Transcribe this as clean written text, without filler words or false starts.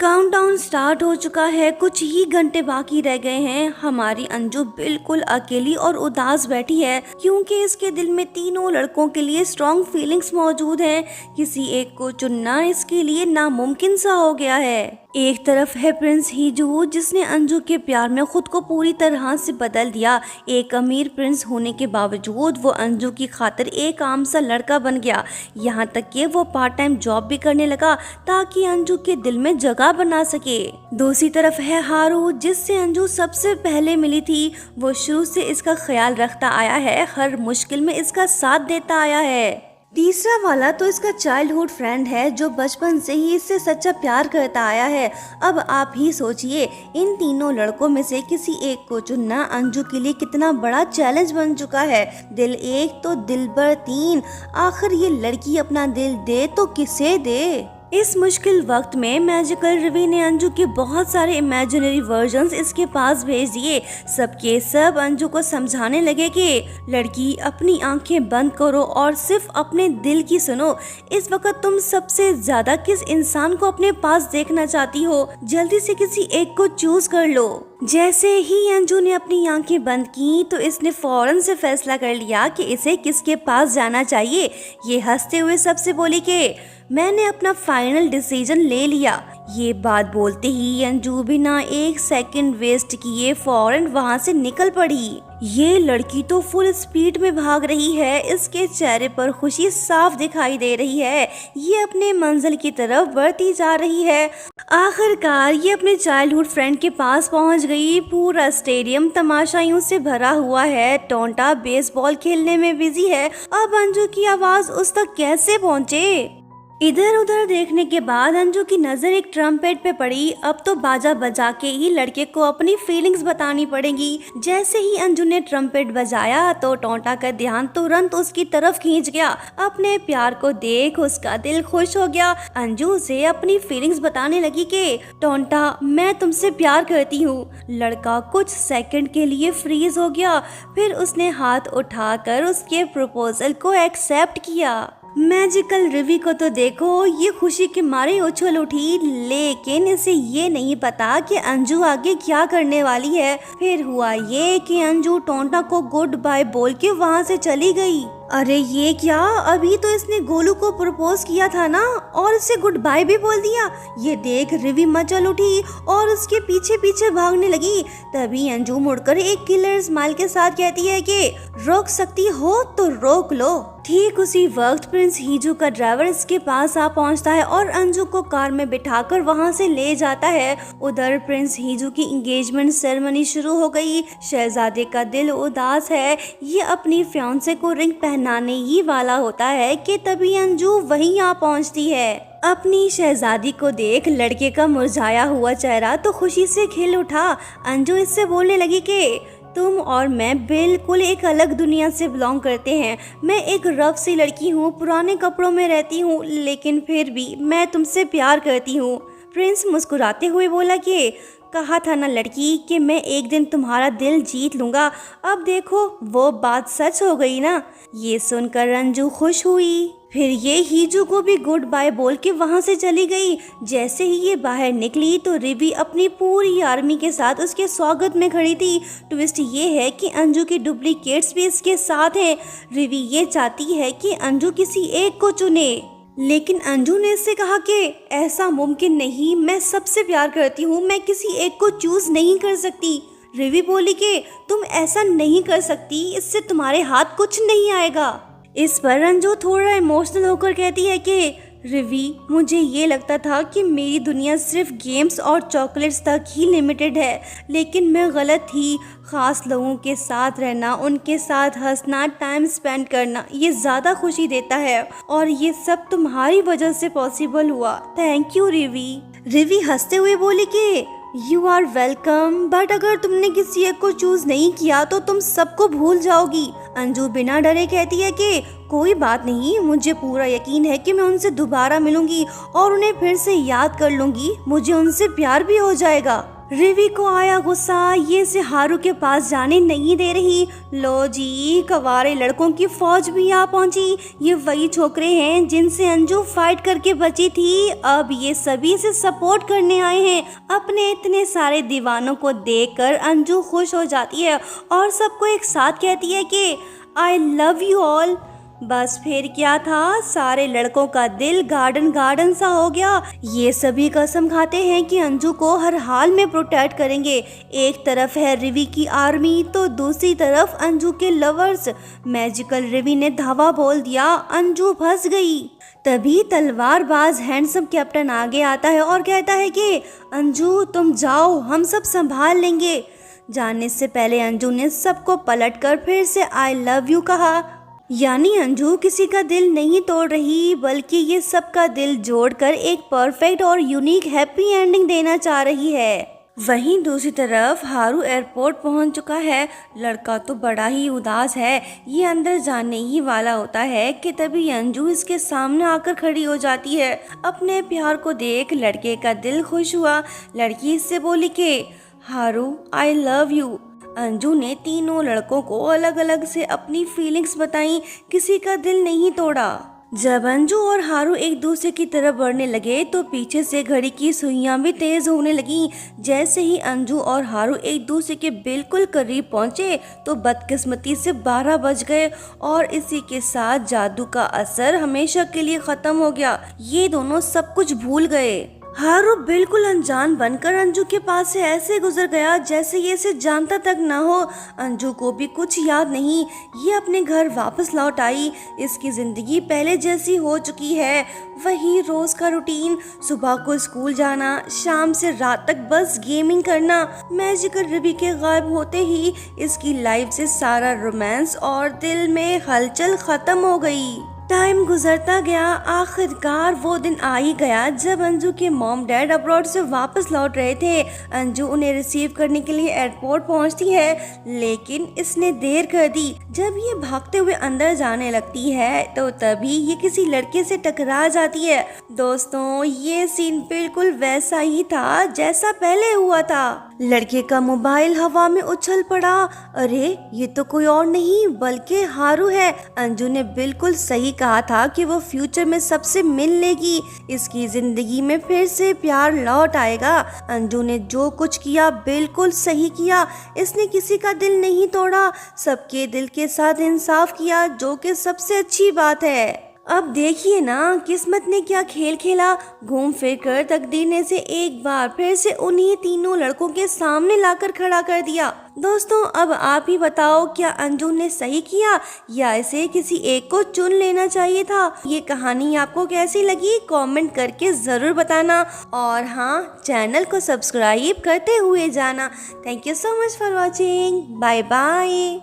Countdown start हो चुका है। कुछ ही घंटे बाकी रह गए हैं। हमारी अंजू बिल्कुल अकेली और उदास बैठी है क्योंकि इसके दिल में तीनों लड़कों के लिए स्ट्रॉन्ग फीलिंग्स मौजूद हैं। किसी एक को चुनना इसके लिए नामुमकिन सा हो गया है। एक तरफ है प्रिंस हीजू जिसने अंजू के प्यार में खुद को पूरी तरह से बदल दिया। एक अमीर प्रिंस होने के बावजूद वो अंजू की खातिर एक आम सा लड़का बन गया। यहाँ तक कि वो पार्ट टाइम जॉब भी करने लगा ताकि अंजू के दिल में जगह बना सके। दूसरी तरफ है हारू जिससे अंजू सबसे पहले मिली थी। वो शुरू से इसका ख्याल रखता आया है, हर मुश्किल में इसका साथ देता आया है। तीसरा वाला तो इसका चाइल्डहुड फ्रेंड है जो बचपन से ही इससे सच्चा प्यार करता आया है। अब आप ही सोचिए, इन तीनों लड़कों में से किसी एक को चुनना अंजू के लिए कितना बड़ा चैलेंज बन चुका है। दिल एक तो दिलबर तीन, आखिर ये लड़की अपना दिल दे तो किसे दे। इस मुश्किल वक्त में मैजिकल रवि ने अंजू के बहुत सारे इमेजिनरी वर्जन्स इसके पास भेज दिए। सबके सब अंजू को समझाने लगे कि लड़की अपनी आंखें बंद करो और सिर्फ अपने दिल की सुनो। इस वक्त तुम सबसे ज्यादा किस इंसान को अपने पास देखना चाहती हो, जल्दी से किसी एक को चूज कर लो। जैसे ही अंजू ने अपनी आंखें बंद की तो इसने फौरन से फैसला कर लिया कि इसे किसके पास जाना चाहिए। ये हंसते हुए सबसे बोली कि मैंने अपना फाइनल डिसीजन ले लिया। ये बात बोलते ही अंजू बिना एक सेकंड वेस्ट किए फौरन वहाँ से निकल पड़ी। ये लड़की तो फुल स्पीड में भाग रही है, इसके चेहरे पर खुशी साफ दिखाई दे रही है। ये अपने मंजिल की तरफ बढ़ती जा रही है। आखिरकार ये अपने चाइल्डहुड फ्रेंड के पास पहुंच गई। पूरा स्टेडियम तमाशाइयों से भरा हुआ है। टोंटा बेसबॉल खेलने में बिजी है। अब अंजू की आवाज उस तक कैसे पहुंचे? इधर उधर देखने के बाद अंजू की नजर एक ट्रम्पेट पे पड़ी। अब तो बाजा बजा के ही लड़के को अपनी फीलिंग्स बतानी पड़ेगी। जैसे ही अंजू ने ट्रम्पेट बजाया तो टोंटा का ध्यान तुरंत उसकी तरफ खींच गया। अपने प्यार को देख उसका दिल खुश हो गया। अंजू से अपनी फीलिंग्स बताने लगी कि टोंटा, मैं तुमसे प्यार करती हूँ। लड़का कुछ सेकंड के लिए फ्रीज हो गया, फिर उसने हाथ उठाकर उसके प्रपोजल को एक्सेप्ट किया। मैजिकल रवि को तो देखो, ये खुशी के मारे उछल उठी, लेकिन इसे ये नहीं पता कि अंजू आगे क्या करने वाली है। फिर हुआ ये कि अंजू टोंटा को गुड बाय बोल के वहाँ से चली गई। अरे ये क्या, अभी तो इसने गोलू को प्रपोज किया था ना, और इसे गुड बाय भी बोल दिया। ये देख रवि मचल उठी और उसके पीछे पीछे भागने लगी। तभी अंजू मुड़कर एक किलर स्माइल के साथ कहती है कि रोक सकती हो तो रोक लो। ठीक उसी वक्त प्रिंस हीजू का ड्राइवर इसके पास आ पहुंचता है और अंजू को कार में बिठाकर वहां से ले जाता है। उधर प्रिंस हीजू की एंगेजमेंट सेरेमनी शुरू हो गई। शहजादे का दिल उदास है। ये अपनी फियांसे को रिंग पहनाने ही वाला होता है कि तभी अंजू वहीं आ पहुंचती है। अपनी शहजादी को देख लड़के का मुरझाया हुआ चेहरा तो खुशी से खिल उठा। अंजू इससे बोलने लगी कि तुम और मैं बिल्कुल एक अलग दुनिया से बिलोंग करते हैं। मैं एक रफ सी लड़की हूँ, पुराने कपड़ों में रहती हूँ, लेकिन फिर भी मैं तुमसे प्यार करती हूँ। प्रिंस मुस्कुराते हुए बोला कि कहा था ना लड़की कि मैं एक दिन तुम्हारा दिल जीत लूँगा। अब देखो वो बात सच हो गई ना। ये सुनकर अंजू खुश हुई। फिर ये हीजू को भी गुड बाय बोल के वहाँ से चली गई। जैसे ही ये बाहर निकली तो रिवी अपनी पूरी आर्मी के साथ उसके स्वागत में खड़ी थी। ट्विस्ट ये है कि अंजू की डुप्लीकेट्स भी इसके साथ हैं। रिवी ये चाहती है कि अंजू किसी एक को चुने, लेकिन अंजू ने इससे कहा कि ऐसा मुमकिन नहीं, मैं सबसे प्यार करती हूँ, मैं किसी एक को चूज नहीं कर सकती। रिवी बोली कि तुम ऐसा नहीं कर सकती, इससे तुम्हारे हाथ कुछ नहीं आएगा। इस पर अंजू थोड़ा इमोशनल होकर कहती है कि रिवी, मुझे ये लगता था कि मेरी दुनिया सिर्फ गेम्स और चॉकलेट्स तक ही लिमिटेड है, लेकिन मैं गलत थी। ख़ास लोगों के साथ रहना, उनके साथ हंसना, टाइम स्पेंड करना, ये ज़्यादा खुशी देता है, और ये सब तुम्हारी वजह से पॉसिबल हुआ। Thank you रिवी। रिवी हंसते हुए बोली कि यू आर वेलकम, बट अगर तुमने किसी एक को चूज नहीं किया तो तुम सबको भूल जाओगी। अंजू बिना डरे कहती है कि कोई बात नहीं, मुझे पूरा यकीन है कि मैं उनसे दोबारा मिलूंगी और उन्हें फिर से याद कर लूंगी। मुझे उनसे प्यार भी हो जाएगा। रिवी को आया गुस्सा, ये से हारू के पास जाने नहीं दे रही। लो जी, कवारे लड़कों की फौज भी आ पहुंची। ये वही छोकरे हैं जिनसे अंजू फाइट करके बची थी। अब ये सभी से सपोर्ट करने आए हैं। अपने इतने सारे दीवानों को देखकर अंजू खुश हो जाती है और सबको एक साथ कहती है कि आई लव यू ऑल। बस फिर क्या था, सारे लड़कों का दिल गार्डन गार्डन सा हो गया। ये सभी कसम खाते हैं कि अंजू को हर हाल में प्रोटेक्ट करेंगे। एक तरफ है रिवी की आर्मी तो दूसरी तरफ अंजू के लवर्स। मैजिकल रिवी ने धावा बोल दिया, अंजू फंस गई। तभी तलवारबाज हैंडसम कैप्टन आगे आता है और कहता है कि अंजू तुम जाओ, हम सब संभाल लेंगे। जाने से पहले अंजू ने सबको पलटकर फिर से आई लव यू कहा। यानी अंजू किसी का दिल नहीं तोड़ रही, बल्कि ये सबका दिल जोड़कर एक परफेक्ट और यूनिक हैप्पी एंडिंग देना चाह रही है। वहीं दूसरी तरफ हारू एयरपोर्ट पहुंच चुका है। लड़का तो बड़ा ही उदास है। ये अंदर जाने ही वाला होता है कि तभी अंजू इसके सामने आकर खड़ी हो जाती है। अपने प्यार को देख लड़के का दिल खुश हुआ। लड़की इससे बोली कि हारू आई लव यू। अंजू ने तीनों लड़कों को अलग अलग से अपनी फीलिंग्स बताई, किसी का दिल नहीं तोड़ा। जब अंजू और हारू एक दूसरे की तरफ बढ़ने लगे तो पीछे से घड़ी की सुइयां भी तेज होने लगी। जैसे ही अंजू और हारू एक दूसरे के बिल्कुल करीब पहुंचे तो बदकिस्मती से 12 बज गए और इसी के साथ जादू का असर हमेशा के लिए खत्म हो गया। ये दोनों सब कुछ भूल गए। हारू बिल्कुल अनजान बनकर अंजू के पास से ऐसे गुजर गया जैसे ये इसे जानता तक ना हो। अंजू को भी कुछ याद नहीं। ये अपने घर वापस लौट आई। इसकी जिंदगी पहले जैसी हो चुकी है। वही रोज का रूटीन, सुबह को स्कूल जाना, शाम से रात तक बस गेमिंग करना। मैजिकल रिवी के गायब होते ही इसकी लाइफ से सारा रोमांस और दिल में हलचल खत्म हो गई। टाइम गुजरता गया। आखिरकार वो दिन आ ही गया जब अंजू के मॉम डैड अब्रॉड से वापस लौट रहे थे। अंजू उन्हें रिसीव करने के लिए एयरपोर्ट पहुंचती है, लेकिन इसने देर कर दी। जब ये भागते हुए अंदर जाने लगती है तो तभी ये किसी लड़के से टकरा जाती है। दोस्तों, ये सीन बिल्कुल वैसा ही था जैसा पहले हुआ था। लड़के का मोबाइल हवा में उछल पड़ा। अरे ये तो कोई और नहीं बल्कि हारू है। अंजू ने बिल्कुल सही कहा था कि वो फ्यूचर में सबसे मिल लेगी। इसकी जिंदगी में फिर से प्यार लौट आएगा। अंजू ने जो कुछ किया बिल्कुल सही किया। इसने किसी का दिल नहीं तोड़ा, सबके दिल के साथ इंसाफ किया, जो कि सबसे अच्छी बात है। अब देखिए ना, किस्मत ने क्या खेल खेला। घूम फिर कर तकदीर ने से एक बार फिर से उन्हीं तीनों लड़कों के सामने लाकर खड़ा कर दिया। दोस्तों, अब आप ही बताओ, क्या अंजू ने सही किया या इसे किसी एक को चुन लेना चाहिए था? ये कहानी आपको कैसी लगी कमेंट करके जरूर बताना, और हाँ, चैनल को सब्सक्राइब करते हुए जाना। Thank you so much for watching. Bye bye.